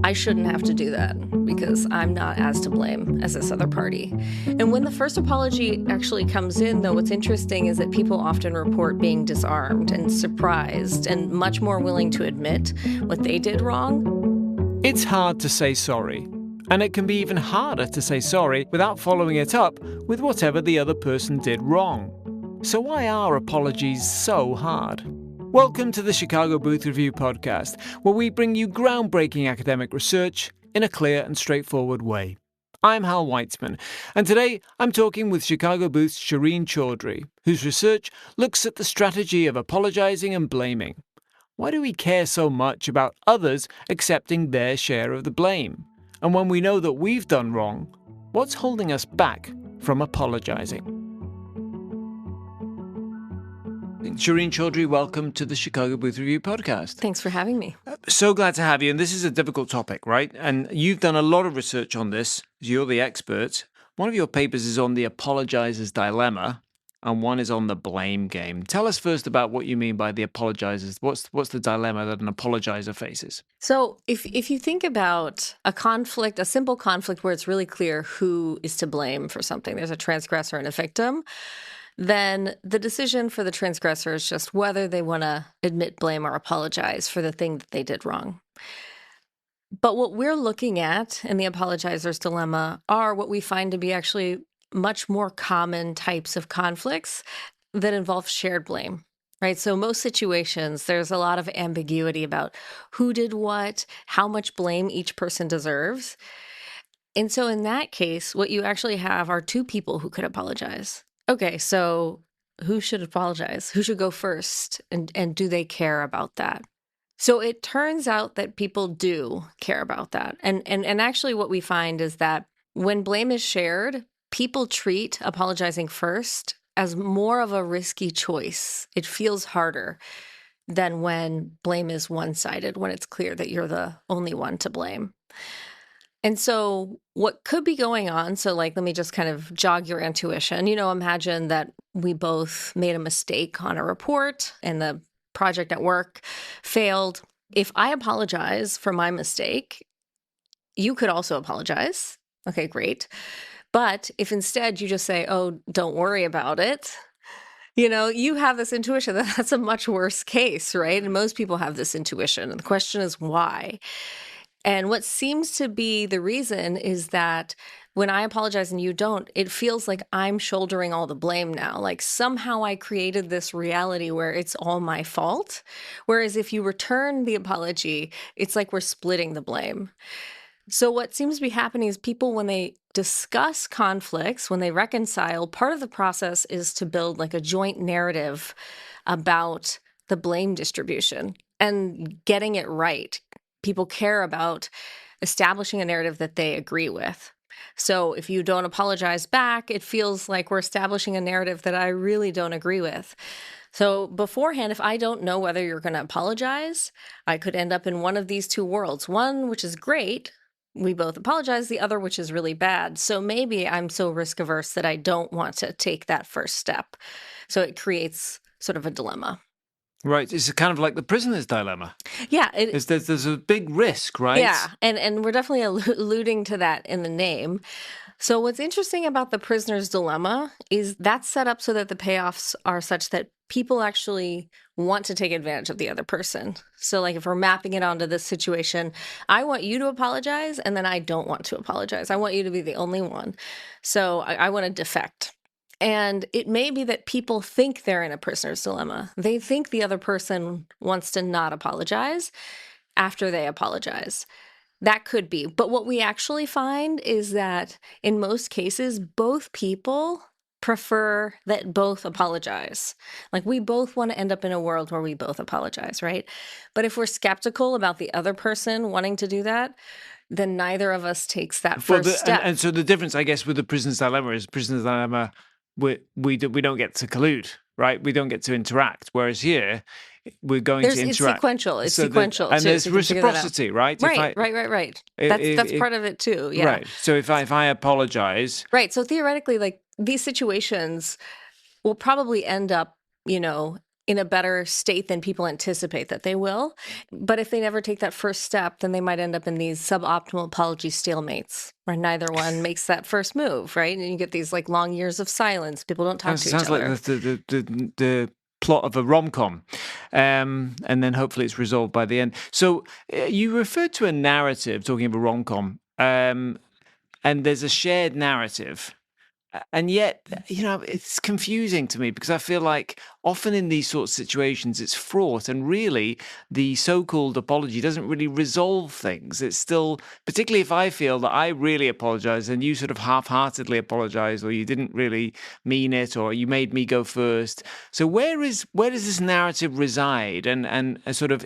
I shouldn't have to do that because I'm not as to blame as this other party. And when the first apology actually comes in, though, what's interesting is that people often report being disarmed and surprised and much more willing to admit what they did wrong. It's hard to say sorry, and it can be even harder to say sorry without following it up with whatever the other person did wrong. So why are apologies so hard? Welcome to the Chicago Booth Review podcast, where we bring you groundbreaking academic research in a clear and straightforward way. I'm Hal Weitzman, and today I'm talking with Chicago Booth's Shereen Chaudhry, whose research looks at the strategy of apologizing and blaming. Why do we care so much about others accepting their share of the blame? And when we know that we've done wrong, what's holding us back from apologizing? Shereen Chaudhry, welcome to the Chicago Booth Review podcast. Thanks for having me. So glad to have you. And this is a difficult topic, right? And you've done a lot of research on this. You're the expert. One of your papers is on the apologizer's dilemma, and one is on the blame game. Tell us first about what you mean by the apologizers. What's the dilemma that an apologizer faces? So if you think about a conflict, a simple conflict where it's really clear who is to blame for something, there's a transgressor and a victim, then the decision for the transgressor is just whether they want to admit blame or apologize for the thing that they did wrong. But what we're looking at in the apologizer's dilemma are what we find to be actually much more common types of conflicts that involve shared blame. Right. So most situations, there's a lot of ambiguity about who did what, how much blame each person deserves. And so in that case, what you actually have are two people who could apologize. Okay, so who should apologize? Who should go first? And do they care about that? So it turns out that people do care about that. And actually what we find is that when blame is shared, people treat apologizing first as more of a risky choice. It feels harder than when blame is one-sided, when it's clear that you're the only one to blame. And so what could be going on, so let me just kind of jog your intuition. Imagine that we both made a mistake on a report and the project at work failed. If I apologize for my mistake, you could also apologize. Okay, great. But if instead you just say, oh, don't worry about it, you have this intuition that that's a much worse case, right? And most people have this intuition. And the question is why? And what seems to be the reason is that when I apologize and you don't, it feels like I'm shouldering all the blame now. Like somehow I created this reality where it's all my fault. Whereas if you return the apology, it's like we're splitting the blame. So what seems to be happening is people, when they discuss conflicts, when they reconcile, part of the process is to build like a joint narrative about the blame distribution and getting it right. People care about establishing a narrative that they agree with. So if you don't apologize back, it feels like we're establishing a narrative that I really don't agree with. So beforehand, if I don't know whether you're going to apologize, I could end up in one of these two worlds. One, which is great, we both apologize. The other, which is really bad. So maybe I'm so risk averse that I don't want to take that first step. So it creates sort of a dilemma. Right. It's kind of like the prisoner's dilemma. Yeah. There's a big risk, right? Yeah. And we're definitely alluding to that in the name. So what's interesting about the prisoner's dilemma is that's set up so that the payoffs are such that people actually want to take advantage of the other person. So like if we're mapping it onto this situation, I want you to apologize and then I don't want to apologize. I want you to be the only one. So I want to defect. And it may be that people think they're in a prisoner's dilemma. They think the other person wants to not apologize after they apologize. That could be. But what we actually find is that in most cases, both people prefer that both apologize. Like we both want to end up in a world where we both apologize, right? But if we're skeptical about the other person wanting to do that, then neither of us takes that first step. And so the difference, I guess, with the prisoner's dilemma is prisoner's dilemma, we don't get to collude, right? We don't get to interact. Whereas here, we're going to interact. It's sequential. It's so sequential. And there's reciprocity, right? Right. That's part of it too. Yeah. Right. So if I apologize. Right. So theoretically, like these situations will probably end up, in a better state than people anticipate that they will. But if they never take that first step, then they might end up in these suboptimal apology stalemates where neither one makes that first move, right? And you get these like long years of silence. People don't talk to each Sounds like other. the plot of a rom-com, and then hopefully it's resolved by the end. So you referred to a narrative, talking of a rom-com, and there's a shared narrative. And yet, it's confusing to me because I feel like often in these sorts of situations, it's fraught. And really, the so-called apology doesn't really resolve things. It's still, particularly if I feel that I really apologize and you sort of half-heartedly apologize, or you didn't really mean it, or you made me go first. So where does this narrative reside? And sort of,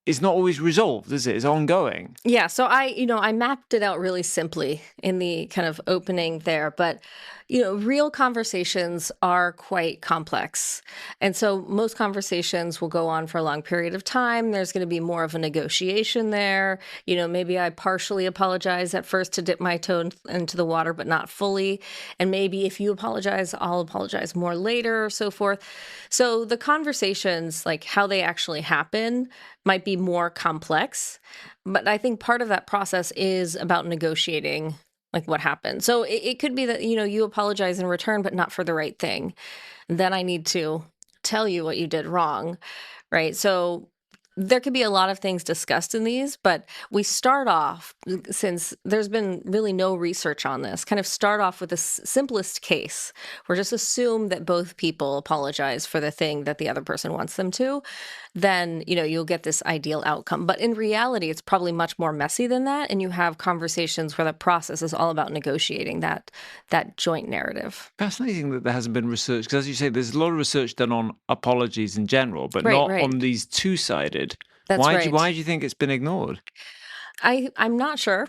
it's not always resolved, is it? It's ongoing. Yeah, so I mapped it out really simply in the kind of opening there, but real conversations are quite complex. And so most conversations will go on for a long period of time. There's going to be more of a negotiation there. Maybe I partially apologize at first to dip my toe into the water, but not fully. And maybe if you apologize, I'll apologize more later or so forth. So the conversations, like how they actually happen, might be more complex. But I think part of that process is about negotiating like what happened. So it could be that, you apologize in return, but not for the right thing. Then I need to tell you what you did wrong, right? So there could be a lot of things discussed in these, but we start off, since there's been really no research on this, kind of start off with the simplest case. We're just assume that both people apologize for the thing that the other person wants them to. Then, you'll get this ideal outcome. But in reality, it's probably much more messy than that. And you have conversations where the process is all about negotiating that joint narrative. Fascinating that there hasn't been research, because as you say, there's a lot of research done on apologies in general, but not Right. on these two-sided. That's right. Why do you think it's been ignored? I'm not sure,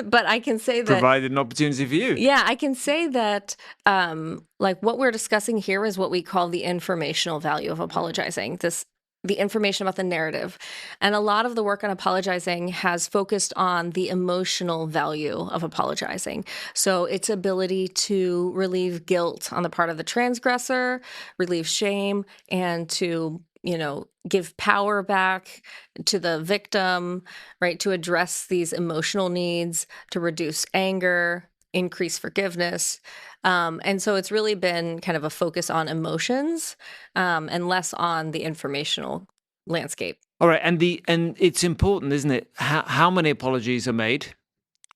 but I can say that Provided an opportunity for you. Yeah, I can say that like what we're discussing here is what we call the informational value of apologizing. The information about the narrative. And a lot of the work on apologizing has focused on the emotional value of apologizing. So its ability to relieve guilt on the part of the transgressor, relieve shame, and to give power back to the victim, right? To address these emotional needs, to reduce anger, increase forgiveness. And so it's really been kind of a focus on emotions and less on the informational landscape. All right, and it's important, isn't it? How many apologies are made?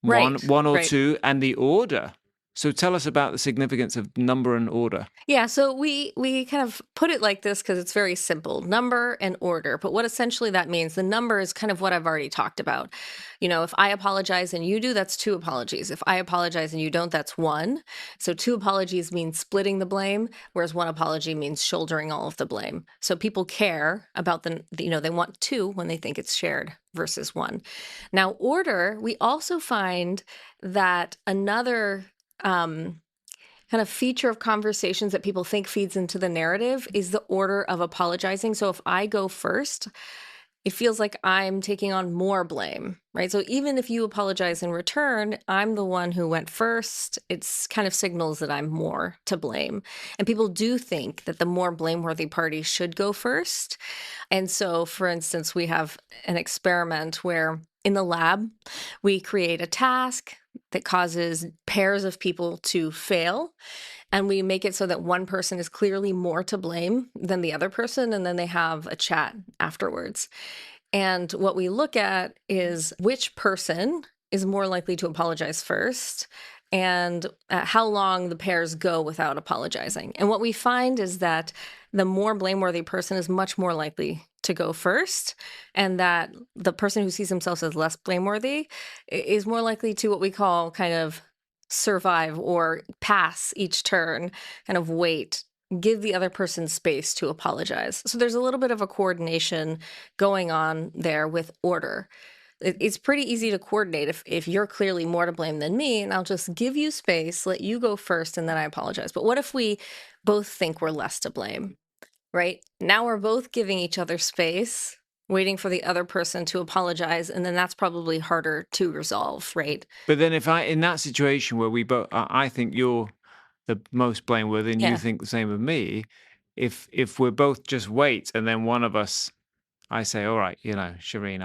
Right. One or right. two, and the order. So tell us about the significance of number and order. Yeah, so we kind of put it like this because it's very simple, number and order. But what essentially that means, the number is kind of what I've already talked about. If I apologize and you do, that's 2 apologies. If I apologize and you don't, that's 1. So 2 apologies means splitting the blame, whereas 1 apology means shouldering all of the blame. So people care about they want 2 when they think it's shared versus 1. Now, order, we also find that another kind of feature of conversations that people think feeds into the narrative is the order of apologizing. So if I go first, it feels like I'm taking on more blame, right? So even if you apologize in return, I'm the one who went first. It's kind of signals that I'm more to blame. And people do think that the more blameworthy party should go first. And so, for instance, we have an experiment where in the lab, we create a task that causes pairs of people to fail. And we make it so that one person is clearly more to blame than the other person. And then they have a chat afterwards. And what we look at is which person is more likely to apologize first and how long the pairs go without apologizing. And what we find is that the more blameworthy person is much more likely to go first, and that the person who sees themselves as less blameworthy is more likely to what we call kind of survive or pass each turn, kind of wait, give the other person space to apologize. So there's a little bit of a coordination going on there with order. It's pretty easy to coordinate if you're clearly more to blame than me, and I'll just give you space, let you go first, and then I apologize. But what if we both think we're less to blame, right? Now we're both giving each other space, waiting for the other person to apologize, and then that's probably harder to resolve, right? But then if in that situation where we both, I think you're the most blameworthy and you think the same of me, if we're both just wait, and then one of us, I say, all right, Shereen,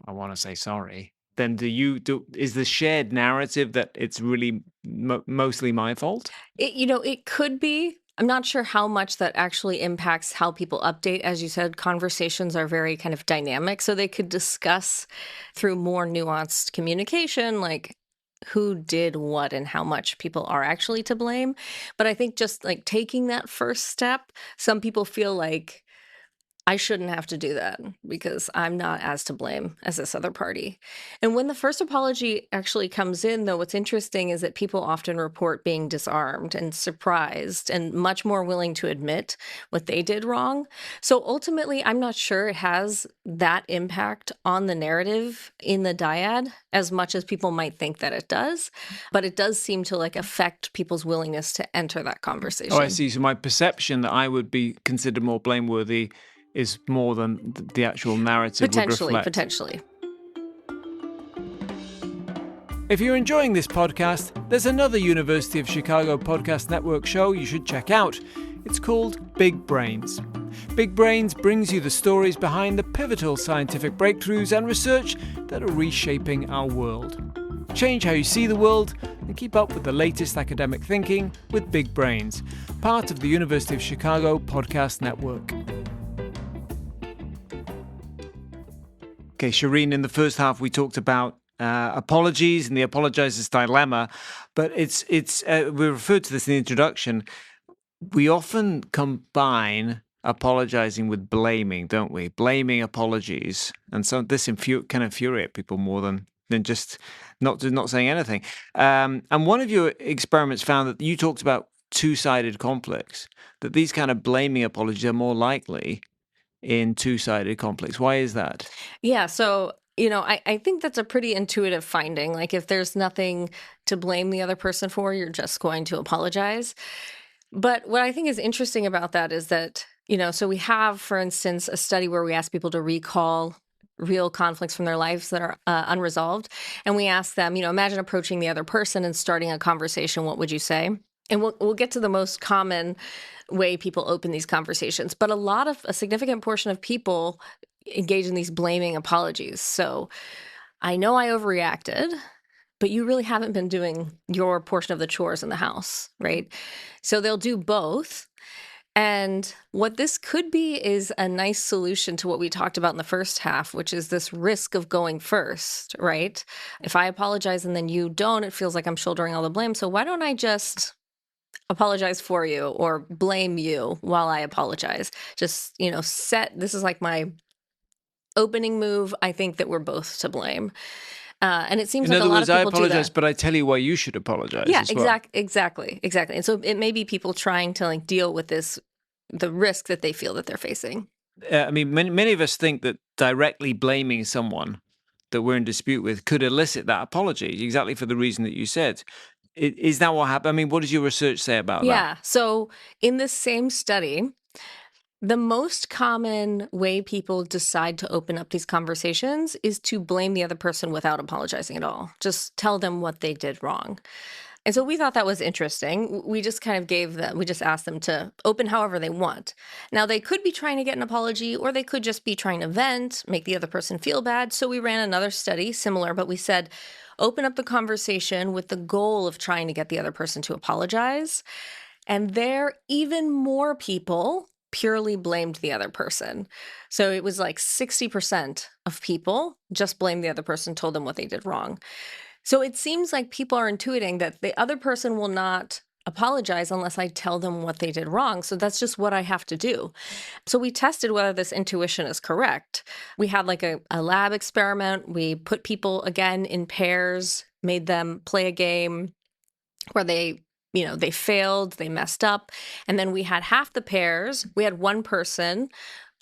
I want to say sorry. Then is the shared narrative that it's really mostly my fault? It could be. I'm not sure how much that actually impacts how people update. As you said, conversations are very kind of dynamic, so they could discuss through more nuanced communication, like who did what and how much people are actually to blame. But I think just like taking that first step, some people feel like I shouldn't have to do that because I'm not as to blame as this other party. And when the first apology actually comes in, though, what's interesting is that people often report being disarmed and surprised and much more willing to admit what they did wrong. So ultimately, I'm not sure it has that impact on the narrative in the dyad as much as people might think that it does. But it does seem to like affect people's willingness to enter that conversation. Oh, I see. So my perception that I would be considered more blameworthy is more than the actual narrative would reflect. Potentially. If you're enjoying this podcast, there's another University of Chicago Podcast Network show you should check out. It's called Big Brains. Big Brains brings you the stories behind the pivotal scientific breakthroughs and research that are reshaping our world. Change how you see the world and keep up with the latest academic thinking with Big Brains, part of the University of Chicago Podcast Network. Okay, Shereen, in the first half we talked about apologies and the apologizer's dilemma, but it's we referred to this in the introduction. We often combine apologizing with blaming, don't we? Blaming apologies, and so this can infuriate people more than just not saying anything. And one of your experiments found that you talked about two-sided conflicts, that these kind of blaming apologies are more likely in two-sided conflicts. Why is that? Yeah, so I think that's a pretty intuitive finding. Like if there's nothing to blame the other person for, you're just going to apologize. But what I think is interesting about that is that, so we have, for instance, a study where we ask people to recall real conflicts from their lives that are unresolved. And we ask them, imagine approaching the other person and starting a conversation. What would you say? And we'll get to the most common way people open these conversations. But a significant portion of people engage in these blaming apologies. So I know I overreacted, but you really haven't been doing your portion of the chores in the house, right? So they'll do both. And what this could be is a nice solution to what we talked about in the first half, which is this risk of going first, right? If I apologize and then you don't, it feels like I'm shouldering all the blame. So why don't I just apologize for you or blame you while I apologize? Just, this is like my opening move. I think that we're both to blame. And it seems like a lot of people do that. In other words, I apologize, but I tell you why you should apologize. Yeah, as well. Exactly. And so it may be people trying to like deal with the risk that they feel that they're facing. I mean, many of us think that directly blaming someone that we're in dispute with could elicit that apology, exactly for the reason that you said. Is that what happened? I mean, what does your research say about that? Yeah. So in this same study, the most common way people decide to open up these conversations is to blame the other person without apologizing at all. Just tell them what they did wrong. And so we thought that was interesting. We just kind of we just asked them to open however they want. Now, they could be trying to get an apology, or they could just be trying to vent, make the other person feel bad. So we ran another study, similar, but we said, open up the conversation with the goal of trying to get the other person to apologize. And there, even more people purely blamed the other person. So it was like 60% of people just blamed the other person, told them what they did wrong. So it seems like people are intuiting that the other person will not apologize unless I tell them what they did wrong. So that's just what I have to do. So we tested whether this intuition is correct. We had like a lab experiment. We put people again in pairs, made them play a game where they failed, they messed up. And then we had half the pairs. We had one person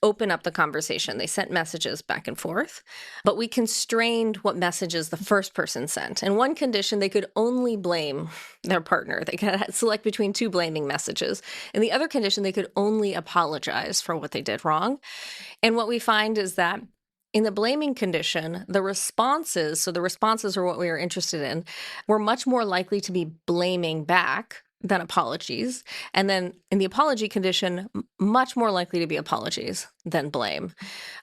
open up the conversation. They sent messages back and forth, but we constrained what messages the first person sent. In one condition, they could only blame their partner. They could select between two blaming messages. In the other condition, they could only apologize for what they did wrong. And what we find is that in the blaming condition, the responses are what we were interested in, were much more likely to be blaming back than apologies. And then in the apology condition, much more likely to be apologies than blame.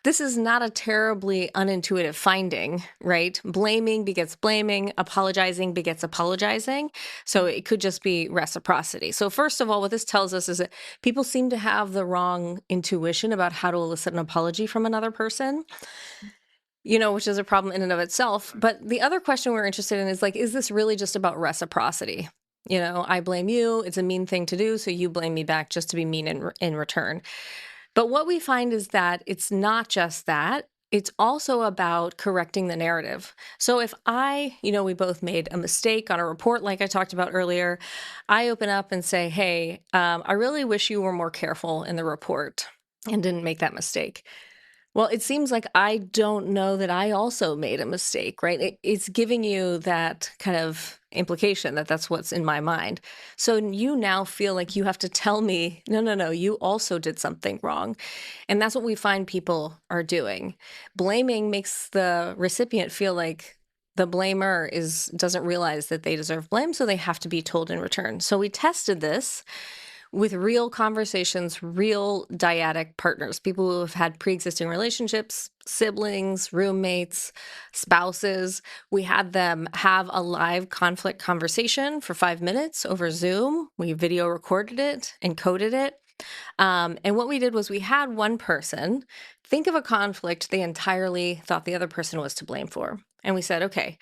This is not a terribly unintuitive finding, right? Blaming begets blaming, apologizing begets apologizing. So it could just be reciprocity. So first of all, what this tells us is that people seem to have the wrong intuition about how to elicit an apology from another person, which is a problem in and of itself. But the other question we're interested in is is this really just about reciprocity? I blame you. It's a mean thing to do. So you blame me back just to be mean in return. But what we find is that it's not just that. It's also about correcting the narrative. So if we both made a mistake on a report, like I talked about earlier, I open up and say, hey, I really wish you were more careful in the report and didn't make that mistake. Well, it seems like I don't know that I also made a mistake, right? It's giving you that kind of implication that that's what's in my mind. So you now feel like you have to tell me, no, you also did something wrong. And that's what we find people are doing. Blaming makes the recipient feel like the blamer doesn't realize that they deserve blame, so they have to be told in return. So we tested this with real conversations, real dyadic partners, people who have had pre-existing relationships, siblings, roommates, spouses. We had them have a live conflict conversation for 5 minutes over Zoom. We video recorded it, encoded it. And what we did was we had one person think of a conflict they entirely thought the other person was to blame for. And we said, okay,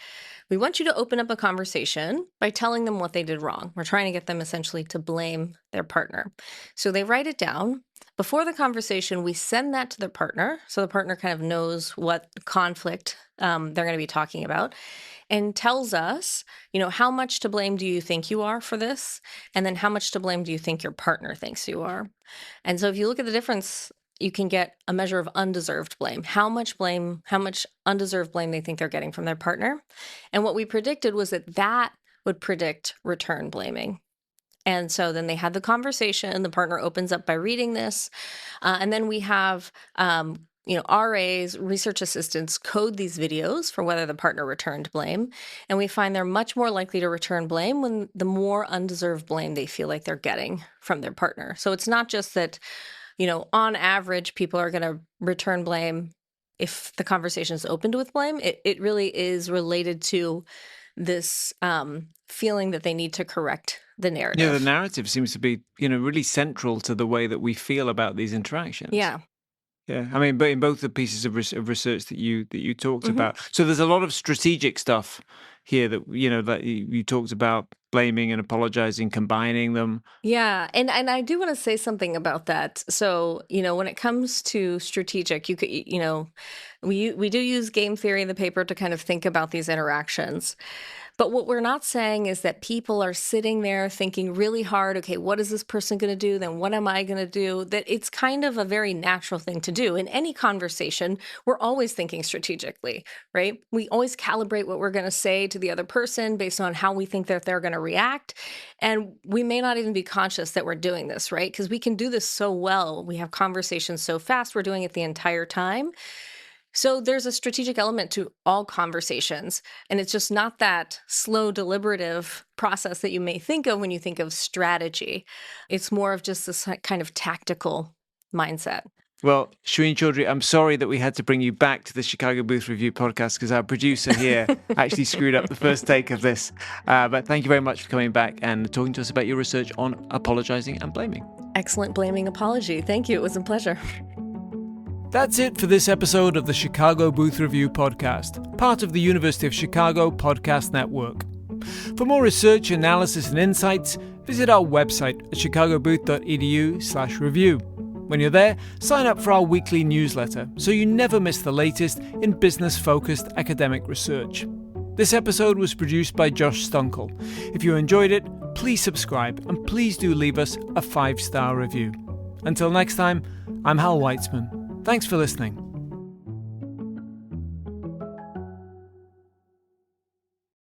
we want you to open up a conversation by telling them what they did wrong. We're trying to get them essentially to blame their partner. So they write it down. Before the conversation, we send that to their partner. So the partner kind of knows what conflict they're going to be talking about and tells us, how much to blame do you think you are for this? And then how much to blame do you think your partner thinks you are? And so if you look at the difference, you can get a measure of undeserved blame, how much undeserved blame they think they're getting from their partner. And what we predicted was that would predict return blaming. And so then they had the conversation, the partner opens up by reading this, and then we have RAs, research assistants, code these videos for whether the partner returned blame. And we find they're much more likely to return blame when the more undeserved blame they feel like they're getting from their partner. So it's not just that on average, people are going to return blame if the conversation is opened with blame. It really is related to this feeling that they need to correct the narrative. Yeah, the narrative seems to be, really central to the way that we feel about these interactions. Yeah. Yeah, I mean, but in both the pieces of research that you talked about, so there's a lot of strategic stuff here that that you talked about, blaming and apologizing, combining them. Yeah, and I do want to say something about that. So when it comes to strategic, you could we do use game theory in the paper to kind of think about these interactions. But what we're not saying is that people are sitting there thinking really hard, okay, what is this person going to do? Then what am I going to do? That it's kind of a very natural thing to do. In any conversation, we're always thinking strategically, right? We always calibrate what we're going to say to the other person based on how we think that they're going to react. And we may not even be conscious that we're doing this, right? Because we can do this so well. We have conversations so fast. We're doing it the entire time. So there's a strategic element to all conversations, and it's just not that slow, deliberative process that you may think of when you think of strategy. It's more of just this kind of tactical mindset. Well, Shereen Chaudhry, I'm sorry that we had to bring you back to the Chicago Booth Review podcast because our producer here actually screwed up the first take of this. But thank you very much for coming back and talking to us about your research on apologizing and blaming. Excellent blaming apology. Thank you. It was a pleasure. That's it for this episode of the Chicago Booth Review podcast, part of the University of Chicago Podcast Network. For more research, analysis, and insights, visit our website at chicagobooth.edu/review. When you're there, sign up for our weekly newsletter so you never miss the latest in business-focused academic research. This episode was produced by Josh Stunkel. If you enjoyed it, please subscribe and please do leave us a 5-star review. Until next time, I'm Hal Weitzman. Thanks for listening.